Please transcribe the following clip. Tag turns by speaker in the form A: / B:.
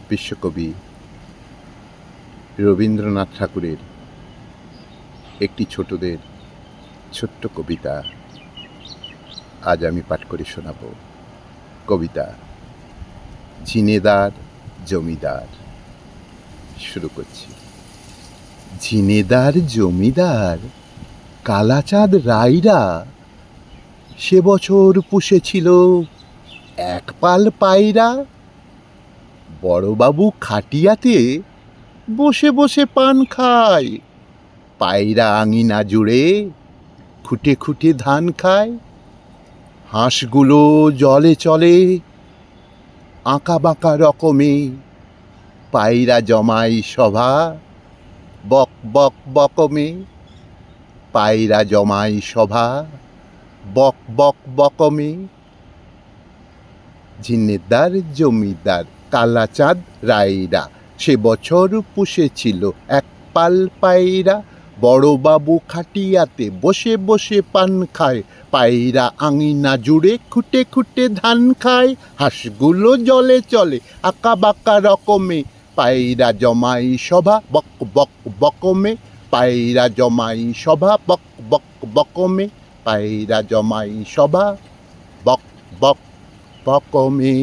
A: বিশ্বকবি রবীন্দ্রনাথ ঠাকুরের একটি ছোট্ট কবিতা আজ আমি পাঠ করে শোনাব। কবিতা ঝিনেদার জমিদার। শুরু করছি। ঝিনেদার জমিদার কালাচাঁদ রায়রা সে বছর পুষেছিল এক পাল পায়রা। বড়বাবু খাটিয়াতে বসে বসে পান খায়, পায়রা আঙিনা জুড়ে খুঁটে খুঁটে ধান খায়। হাঁসগুলো জলে চলে আঁকা বাঁকা রকমে, পায়রা জমাই সভা বক বক বকমে। পায়রা জমাই সভা বক বক বকমে। ঝিনেদার জমিদার কালাচাঁদ রায়রা সে বছর পুষেছিল এক পাল পায়রা। বড়বাবু খাটিয়াতে বসে বসে পান খায়, পায়রা আঙিনা জুড়ে খুঁটে খুঁটে ধান খায়। হাঁসগুলো জলে চলে আঁকা বাঁকা রকমে, পায়রা জমাই সভা বক বক বকমে। পায়রা জমাই সভা বক বক বকমে। পায়রা জমাই সভা বক বক বকমে।